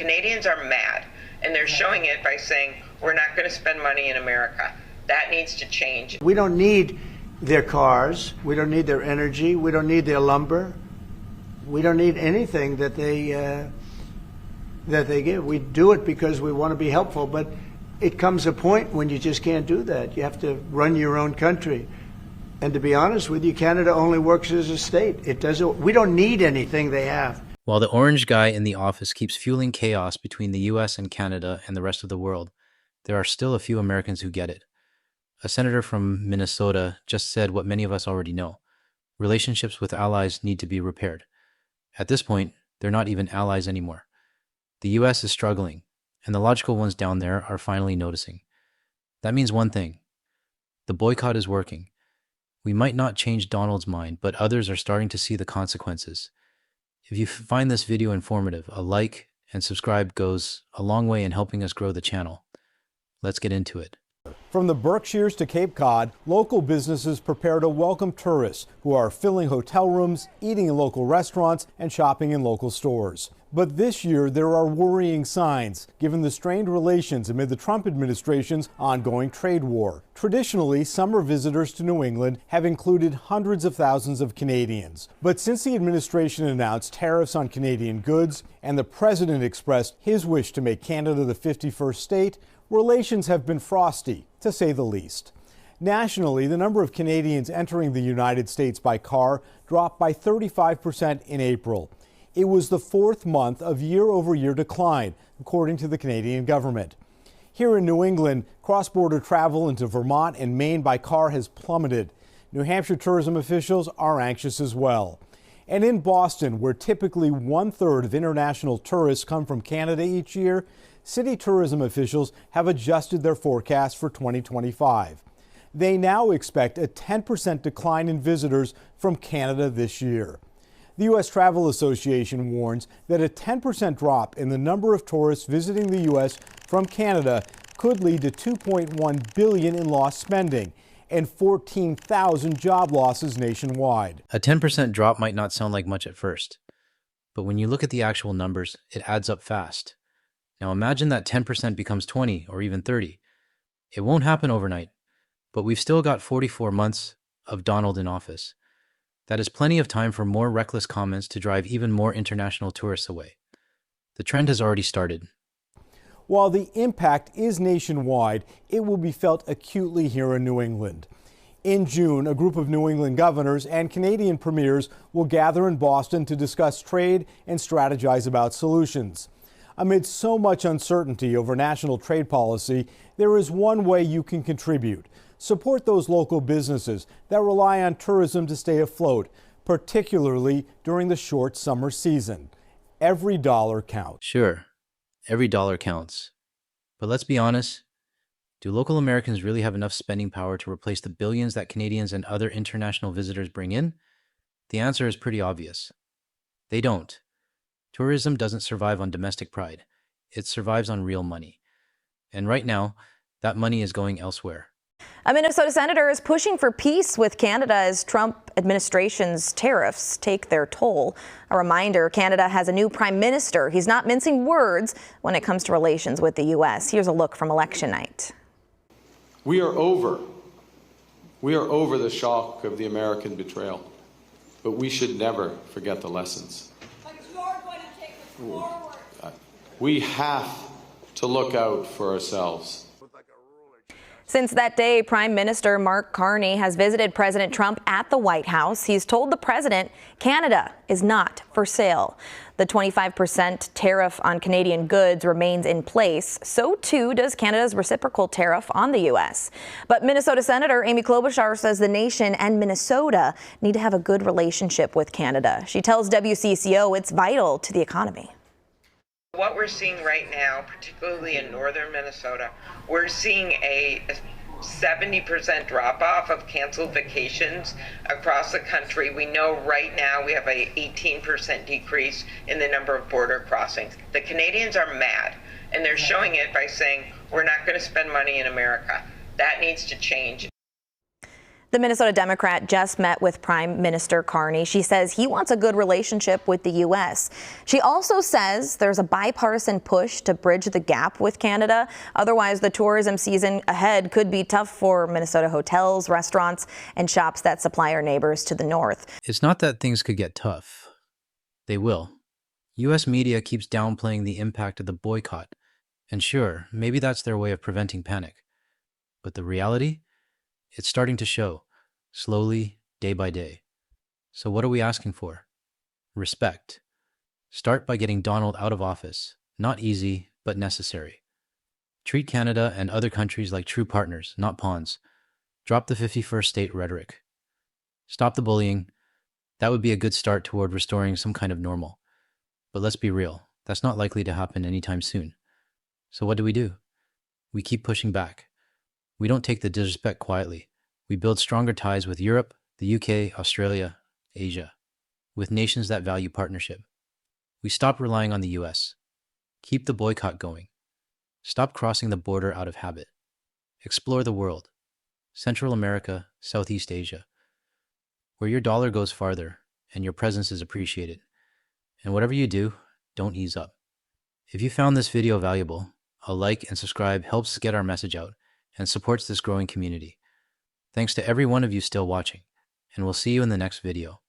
Canadians are mad, and they're showing it by saying, we're not going to spend money in America. That needs to change. We don't need their cars. We don't need their energy. We don't need their lumber. We don't need anything that they give. We do it because we want to be helpful, but it comes a point when you just can't do that. You have to run your own country. And to be honest with you, Canada only works as a state. It doesn't. We don't need anything they have. While the orange guy in the office keeps fueling chaos between the US and Canada and the rest of the world, there are still a few Americans who get it. A senator from Minnesota just said what many of us already know. Relationships with allies need to be repaired. At this point, they're not even allies anymore. The US is struggling, and the logical ones down there are finally noticing. That means one thing. The boycott is working. We might not change Donald's mind, but others are starting to see the consequences. If you find this video informative, a like and subscribe goes a long way in helping us grow the channel. Let's get into it. From the Berkshires to Cape Cod, local businesses prepare to welcome tourists who are filling hotel rooms, eating in local restaurants, and shopping in local stores. But this year, there are worrying signs, given the strained relations amid the Trump administration's ongoing trade war. Traditionally, summer visitors to New England have included hundreds of thousands of Canadians. But since the administration announced tariffs on Canadian goods and the president expressed his wish to make Canada the 51st state, relations have been frosty, to say the least. Nationally, the number of Canadians entering the United States by car dropped by 35% in April. It was the fourth month of year-over-year decline, according to the Canadian government. Here in New England, cross-border travel into Vermont and Maine by car has plummeted. New Hampshire tourism officials are anxious as well. And in Boston, where typically 1/3 of international tourists come from Canada each year, city tourism officials have adjusted their forecast for 2025. They now expect a 10% decline in visitors from Canada this year. The U.S. Travel Association warns that a 10% drop in the number of tourists visiting the U.S. from Canada could lead to $2.1 billion in lost spending and 14,000 job losses nationwide. A 10% drop might not sound like much at first, but when you look at the actual numbers, it adds up fast. Now imagine that 10% becomes 20 or even 30. It won't happen overnight, but we've still got 44 months of Donald in office. That is plenty of time for more reckless comments to drive even more international tourists away. The trend has already started. While the impact is nationwide, it will be felt acutely here in New England. In June, a group of New England governors and Canadian premiers will gather in Boston to discuss trade and strategize about solutions. Amid so much uncertainty over national trade policy, there is one way you can contribute. Support those local businesses that rely on tourism to stay afloat, particularly during the short summer season. Every dollar counts. Sure, every dollar counts. But let's be honest, do local Americans really have enough spending power to replace the billions that Canadians and other international visitors bring in? The answer is pretty obvious. They don't. Tourism doesn't survive on domestic pride. It survives on real money. And right now, that money is going elsewhere. A Minnesota senator is pushing for peace with Canada as Trump administration's tariffs take their toll. A reminder, Canada has a new prime minister. He's not mincing words when it comes to relations with the U.S. Here's a look from election night. We are over the shock of the American betrayal, but we should never forget the lessons. We have to look out for ourselves. Since that day, Prime Minister Mark Carney has visited President Trump at the White House. He's told the president Canada is not for sale. The 25% tariff on Canadian goods remains in place. So too does Canada's reciprocal tariff on the U.S. But Minnesota Senator Amy Klobuchar says the nation and Minnesota need to have a good relationship with Canada. She tells WCCO it's vital to the economy. What we're seeing right now, particularly in northern Minnesota, we're seeing a 70% drop-off of canceled vacations across the country. We know right now we have an 18% decrease in the number of border crossings. The Canadians are mad, and they're showing it by saying, we're not going to spend money in America. That needs to change. The Minnesota Democrat just met with Prime Minister Carney. She says he wants a good relationship with the U.S. She also says there's a bipartisan push to bridge the gap with Canada. Otherwise, the tourism season ahead could be tough for Minnesota hotels, restaurants, and shops that supply our neighbors to the north. It's not that things could get tough. They will. U.S. media keeps downplaying the impact of the boycott. And sure, maybe that's their way of preventing panic. But the reality? It's starting to show, slowly, day by day. So what are we asking for? Respect. Start by getting Donald out of office. Not easy, but necessary. Treat Canada and other countries like true partners, not pawns. Drop the 51st state rhetoric. Stop the bullying. That would be a good start toward restoring some kind of normal. But let's be real, that's not likely to happen anytime soon. So what do? We keep pushing back. We don't take the disrespect quietly. We build stronger ties with Europe, the UK, Australia, Asia, with nations that value partnership. We stop relying on the US. Keep the boycott going. Stop crossing the border out of habit. Explore the world. Central America, Southeast Asia, where your dollar goes farther and your presence is appreciated. And whatever you do, don't ease up. If you found this video valuable, a like and subscribe helps get our message out and supports this growing community. Thanks to every one of you still watching, and we'll see you in the next video.